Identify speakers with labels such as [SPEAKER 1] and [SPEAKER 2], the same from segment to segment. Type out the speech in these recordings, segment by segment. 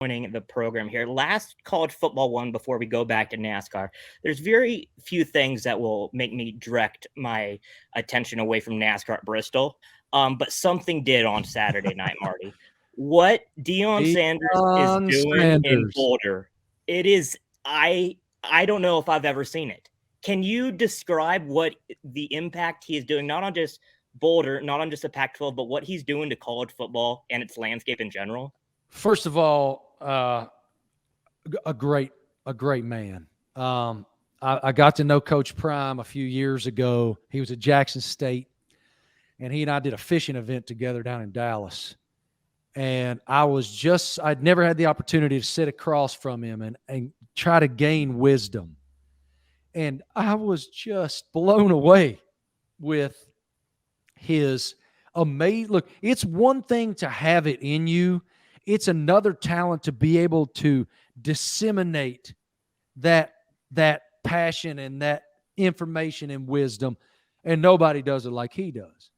[SPEAKER 1] joining the program here. Last college football one before we go back to NASCAR. There's very few things that will make me direct my attention away from NASCAR at Bristol. But something did on Saturday night, Marty. What Deion Sanders is
[SPEAKER 2] Deion
[SPEAKER 1] doing in
[SPEAKER 2] Sanders.
[SPEAKER 1] Boulder, it is I don't know if I've ever seen it. Can you describe what the impact he is doing, not on just Boulder, not on just the Pac-12, but what he's doing to college football and its landscape in general?
[SPEAKER 2] First of all, a great man. I got to know Coach Prime a few years ago. He was at Jackson State, and he and I did a fishing event together down in Dallas. And I'd never had the opportunity to sit across from him and try to gain wisdom. And I was just blown away with his amazing. Look, it's one thing to have it in you. It's another talent to be able to disseminate that passion and that information and wisdom. And nobody does it like he does.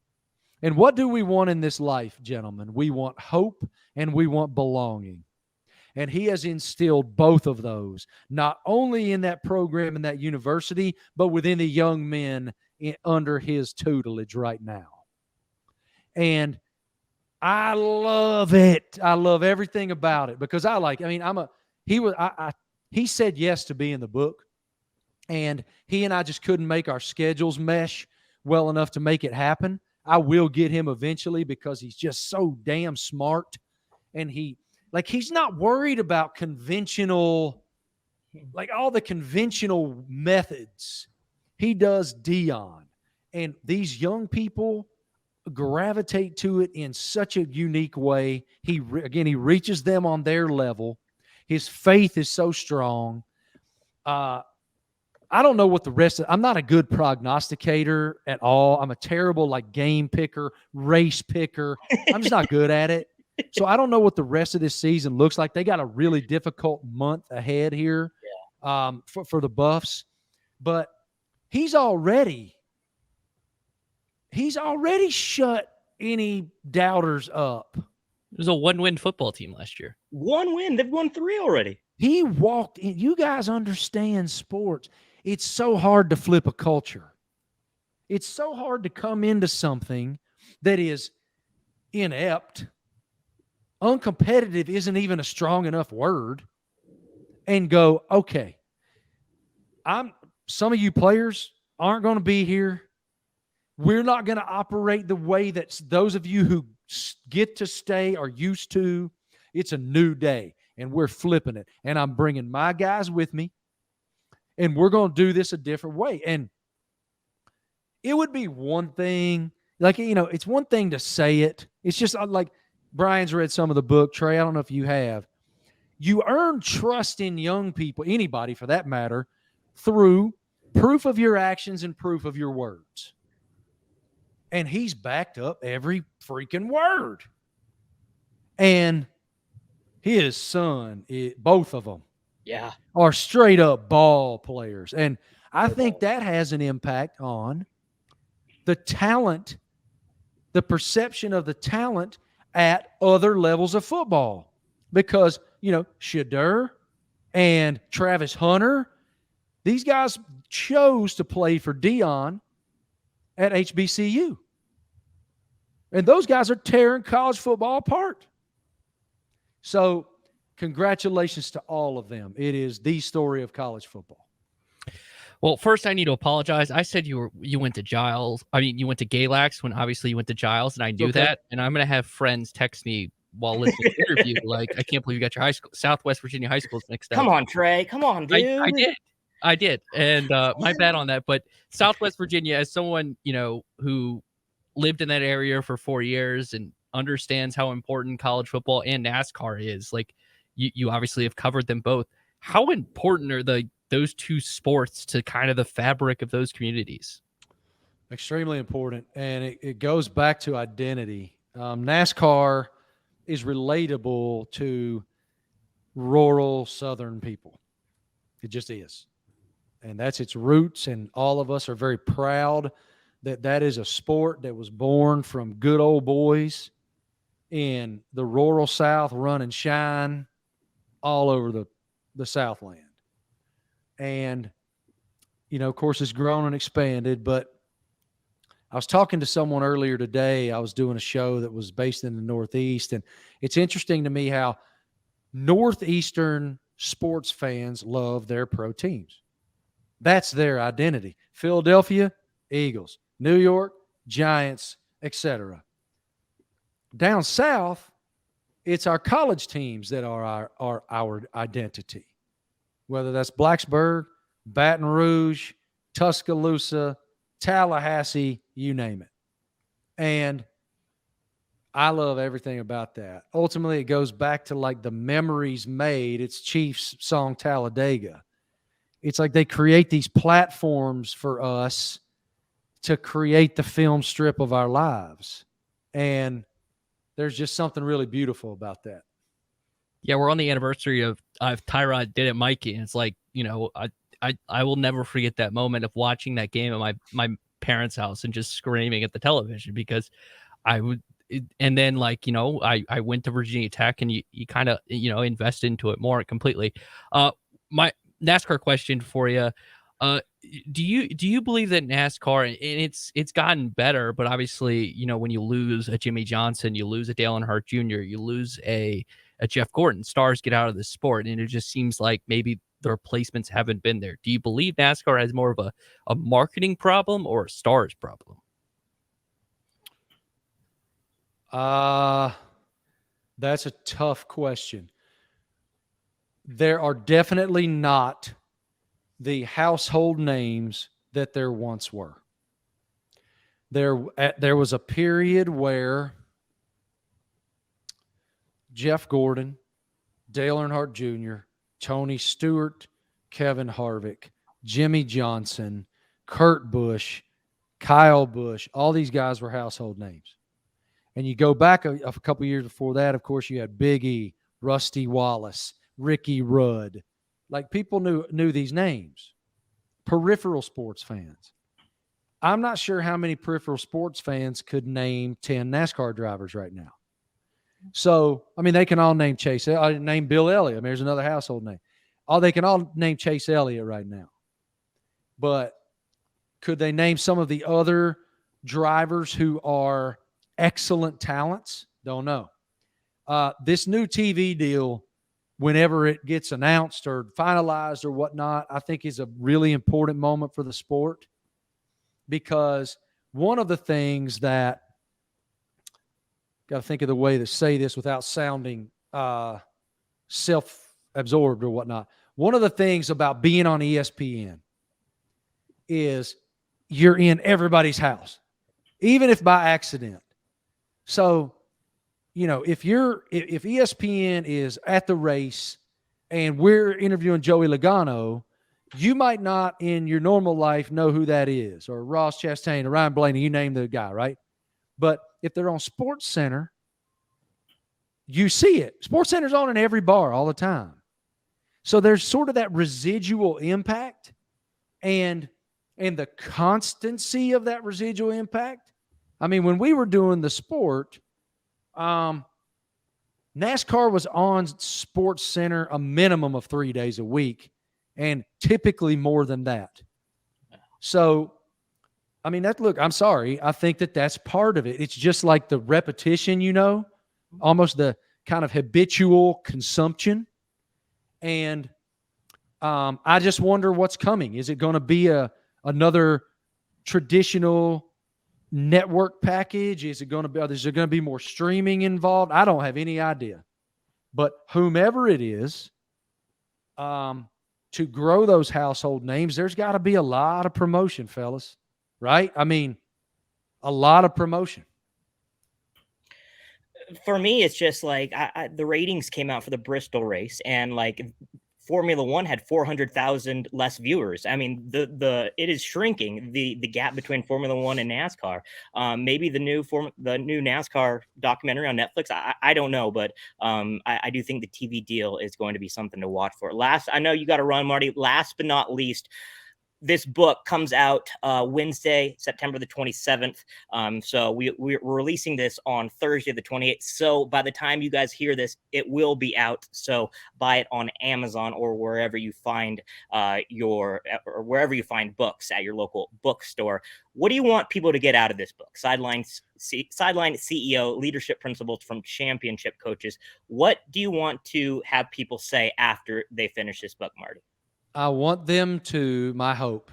[SPEAKER 2] And what do we want in this life, gentlemen? We want hope and we want belonging. And he has instilled both of those, not only in that program and that university, but within the young men under his tutelage right now. And I love it. I love everything about it because he said yes to be in the book, and he and I just couldn't make our schedules mesh well enough to make it happen. I will get him eventually because he's just so damn smart, and he's not worried about conventional, like all the conventional methods. He does Deion, and these young people gravitate to it in such a unique way. He reaches them on their level. His faith is so strong. I don't know what the rest of – I'm not a good prognosticator at all. I'm a terrible game picker, race picker. I'm just not good at it. So I don't know what the rest of this season looks like. They got a really difficult month ahead here for the Buffs. But he's already shut any doubters up.
[SPEAKER 3] It was a one-win football team last year.
[SPEAKER 1] One win. They've won 3 already.
[SPEAKER 2] He walked in. You guys understand sports. It's so hard to flip a culture. It's so hard to come into something that is inept. Uncompetitive isn't even a strong enough word. And go, okay, some of you players aren't going to be here. We're not going to operate the way that those of you who get to stay are used to. It's a new day, and we're flipping it. And I'm bringing my guys with me, and we're going to do this a different way. And it would be one thing, it's one thing to say it. It's just like Brian's read some of the book. Trey, I don't know if you have. You earn trust in young people, anybody for that matter, through proof of your actions and proof of your words. And he's backed up every freaking word. And his son, both of them, are straight up ball players. And I think that has an impact on the talent, the perception of the talent at other levels of football. Because, Shadur and Travis Hunter, these guys chose to play for Deion at HBCU. And those guys are tearing college football apart. So congratulations to all of them. It is the story of college football.
[SPEAKER 3] Well, first I need to apologize. I said you went to Giles. I mean, you went to Galax when obviously you went to Giles, and I knew that. And I'm going to have friends text me while listening to the interview, like, I can't believe you got your high school, Southwest Virginia high school's mixed up.
[SPEAKER 1] Come on, Trey. Come on, dude.
[SPEAKER 3] I did. And my bad on that. But Southwest Virginia, as someone, who lived in that area for 4 years and understands how important college football and NASCAR is, like, you obviously have covered them both. How important are those two sports to kind of the fabric of those communities?
[SPEAKER 2] Extremely important. And it goes back to identity. NASCAR is relatable to rural Southern people. It just is. And that's its roots. And all of us are very proud that is a sport that was born from good old boys in the rural South, run and shine. all over the Southland. And, of course, it's grown and expanded. But I was talking to someone earlier today. I was doing a show that was based in the Northeast. And it's interesting to me how Northeastern sports fans love their pro teams. That's their identity. Philadelphia, Eagles. New York, Giants, etc. Down south, it's our college teams that are our identity, whether that's Blacksburg, Baton Rouge, Tuscaloosa, Tallahassee, you name it. And I love everything about that. Ultimately, it goes back to like the memories made. It's Chiefs song Talladega. It's like they create these platforms for us to create the film strip of our lives. And there's just something really beautiful about that.
[SPEAKER 3] Yeah, we're on the anniversary of Tyrod did it, Mikey, and it's like, I will never forget that moment of watching that game at my parents' house and just screaming at the television because I would. And then, I went to Virginia Tech, and you kind of invest into it more completely. My NASCAR question for you: do you believe that NASCAR, and it's gotten better, but obviously, when you lose a Jimmy Johnson, you lose a Dale Earnhardt Jr., you lose a Jeff Gordon, stars get out of the sport, and it just seems like maybe the replacements haven't been there. Do you believe NASCAR has more of a marketing problem or a stars problem?
[SPEAKER 2] That's a tough question. There are definitely not the household names that there once were. There was a period where Jeff Gordon, Dale Earnhardt Jr., Tony Stewart, Kevin Harvick, Jimmy Johnson, Kurt Busch, Kyle Busch, all these guys were household names. And you go back a couple years before that, of course, you had Big E, Rusty Wallace, Ricky Rudd. Like, people knew these names. Peripheral sports fans. I'm not sure how many peripheral sports fans could name 10 NASCAR drivers right now. So, I mean, they can all name Chase. I name Bill Elliott. I mean, there's another household name. They can all name Chase Elliott right now. But could they name some of the other drivers who are excellent talents? Don't know. This new TV deal, whenever it gets announced or finalized or whatnot, I think is a really important moment for the sport, because one of the things that, got to think of the way to say this without sounding self-absorbed or whatnot. One of the things about being on ESPN is you're in everybody's house, even if by accident. So, if ESPN is at the race and we're interviewing Joey Logano, you might not in your normal life know who that is, or Ross Chastain or Ryan Blaney, you name the guy, right? But if they're on Sports Center, you see it. Sports Center's on in every bar all the time. So there's sort of that residual impact and the constancy of that residual impact. I mean, when we were doing the sport, NASCAR was on Sports Center a minimum of 3 days a week, and typically more than that. So, I mean, I'm sorry. I think that's part of it. It's just like the repetition, almost the kind of habitual consumption. And I just wonder what's coming. Is it going to be another traditional network package? Is there going to be more streaming involved? I don't have any idea. But whomever it is, to grow those household names, there's got to be a lot of promotion, fellas. Right? I mean, a lot of promotion.
[SPEAKER 1] For me, it's just like the ratings came out for the Bristol race, and like Formula One had 400,000 less viewers. I mean, it is shrinking, the gap between Formula One and NASCAR. Maybe the new NASCAR documentary on Netflix. I don't know, but I do think the TV deal is going to be something to watch for. I know you got to run, Marty. Last but not least, this book comes out Wednesday, September the 27th. So we're releasing this on Thursday, the 28th. So by the time you guys hear this, it will be out. So buy it on Amazon or wherever you find wherever you find books at your local bookstore. What do you want people to get out of this book? Sideline CEO, Leadership Principles from Championship Coaches. What do you want to have people say after they finish this book, Marty?
[SPEAKER 2] I want them to, my hope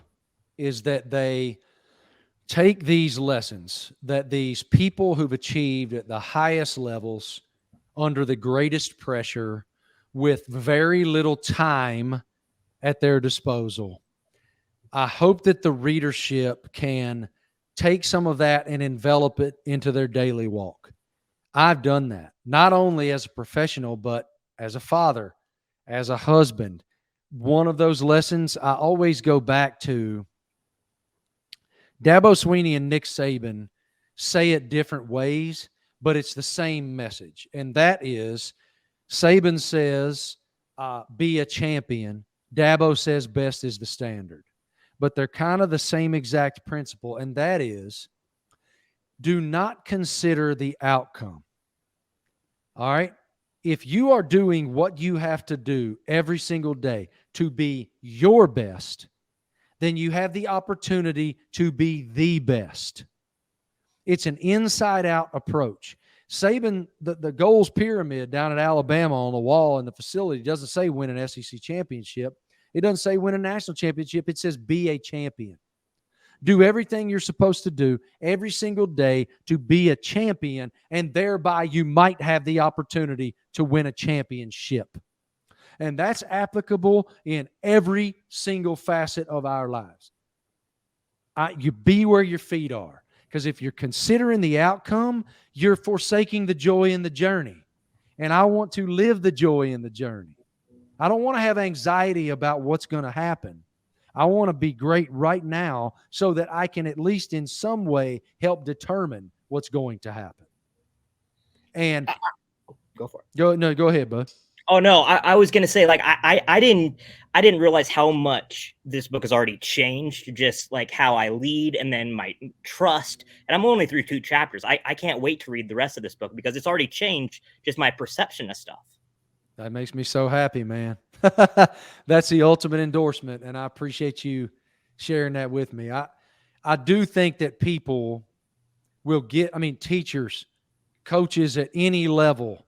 [SPEAKER 2] is that they take these lessons that these people who've achieved at the highest levels under the greatest pressure with very little time at their disposal. I hope that the readership can take some of that and envelop it into their daily walk. I've done that, not only as a professional, but as a father, as a husband. One of those lessons I always go back to, Dabo Swinney and Nick Saban say it different ways, but it's the same message. And that is, Saban says, be a champion. Dabo says best is the standard. But they're kind of the same exact principle, and that is, do not consider the outcome. All right? If you are doing what you have to do every single day to be your best, then you have the opportunity to be the best. It's an inside-out approach. Saban, the goals pyramid down at Alabama on the wall in the facility doesn't say win an SEC championship. It doesn't say win a national championship. It says be a champion. Do everything you're supposed to do every single day to be a champion, and thereby you might have the opportunity to win a championship. And that's applicable in every single facet of our lives. You be where your feet are, because if you're considering the outcome, you're forsaking the joy in the journey. And I want to live the joy in the journey. I don't want to have anxiety about what's going to happen. I want to be great right now so that I can at least in some way help determine what's going to happen. And
[SPEAKER 1] go for it.
[SPEAKER 2] Go ahead, bud.
[SPEAKER 1] Oh no, I was gonna say, like, I didn't realize how much this book has already changed, just like how I lead and then my trust. And I'm only through 2 chapters. I can't wait to read the rest of this book because it's already changed just my perception of stuff.
[SPEAKER 2] That makes me so happy, man. That's the ultimate endorsement, and I appreciate you sharing that with me. I do think that people will get, teachers, coaches at any level,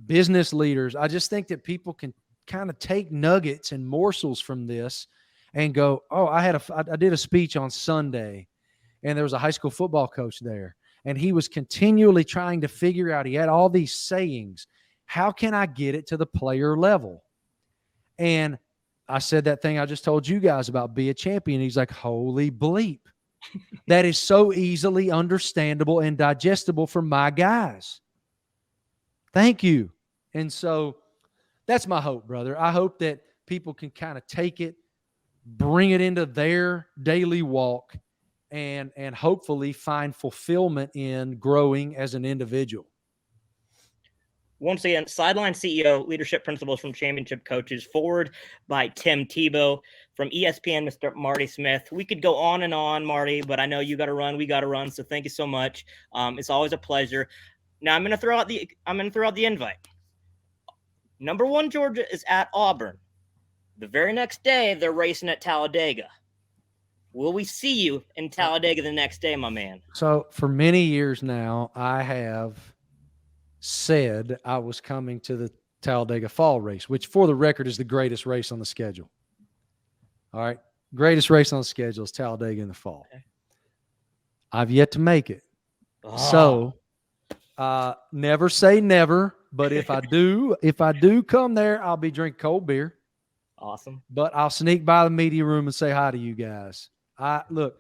[SPEAKER 2] business leaders, I just think that people can kind of take nuggets and morsels from this and go, oh, I did a speech on Sunday, and there was a high school football coach there, and he was continually trying to figure out, he had all these sayings. How can I get it to the player level? And I said that thing I just told you guys about be a champion. He's like, holy bleep. That is so easily understandable and digestible for my guys. Thank you. And so that's my hope, brother. I hope that people can kind of take it, bring it into their daily walk, and hopefully find fulfillment in growing as an individual.
[SPEAKER 1] Once again, Sideline CEO, Leadership Principles from Championship Coaches, forward by Tim Tebow. From ESPN, Mr. Marty Smith. We could go on and on, Marty, but I know you got to run. We got to run. So thank you so much. It's always a pleasure. Now I'm going to throw out the invite. Number 1 Georgia is at Auburn. The very next day, they're racing at Talladega. Will we see you in Talladega the next day, my man?
[SPEAKER 2] So for many years now, I have said I was coming to the Talladega Fall Race, which for the record is the greatest race on the schedule. All right. Greatest race on the schedule is Talladega in the fall. Okay. I've yet to make it. Oh. So never say never, but if I do come there, I'll be drinking cold beer.
[SPEAKER 1] Awesome.
[SPEAKER 2] But I'll sneak by the media room and say hi to you guys. Look,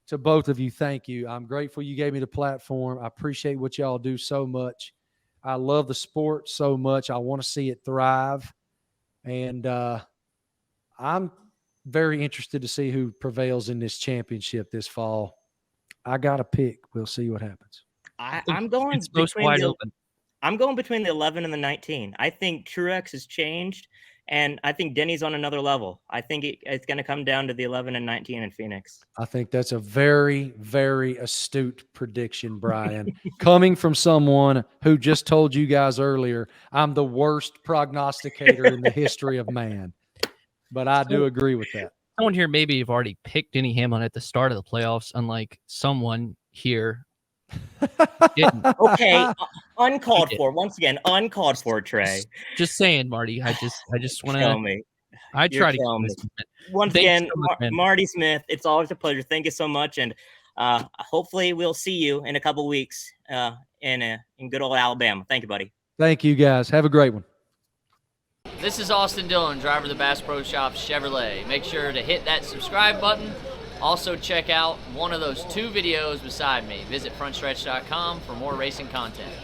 [SPEAKER 2] to both of you, thank you. I'm grateful you gave me the platform. I appreciate what y'all do so much. I love the sport so much. I want to see it thrive. And I'm very interested to see who prevails in this championship this fall. I got to pick. We'll see what happens.
[SPEAKER 1] I'm going between the 11 and the 19. I think Truex has changed, And I think Denny's on another level. I think it's going to come down to the 11 and 19 in Phoenix.
[SPEAKER 2] I think that's a very, very astute prediction, Brian. Coming from someone who just told you guys earlier, I'm the worst prognosticator in the history of man. But I do agree with that.
[SPEAKER 3] Someone here maybe have already picked Denny Hamlin at the start of the playoffs, unlike someone here didn't.
[SPEAKER 1] Okay, uncalled for. Once again, uncalled for, Trey.
[SPEAKER 3] Just saying, Marty. I just want
[SPEAKER 1] Tell
[SPEAKER 3] to.
[SPEAKER 1] me.
[SPEAKER 3] I try to
[SPEAKER 1] You're
[SPEAKER 3] keep
[SPEAKER 1] killing
[SPEAKER 3] this.
[SPEAKER 1] Once
[SPEAKER 3] Thanks
[SPEAKER 1] again,
[SPEAKER 3] so much, man.
[SPEAKER 1] Marty Smith, it's always a pleasure. Thank you so much, and hopefully we'll see you in a couple weeks in good old Alabama. Thank you, buddy.
[SPEAKER 2] Thank you, guys. Have a great one.
[SPEAKER 4] This is Austin Dillon, driver of the Bass Pro Shops Chevrolet. Make sure to hit that subscribe button. Also check out one of those 2 videos beside me. Visit frontstretch.com for more racing content.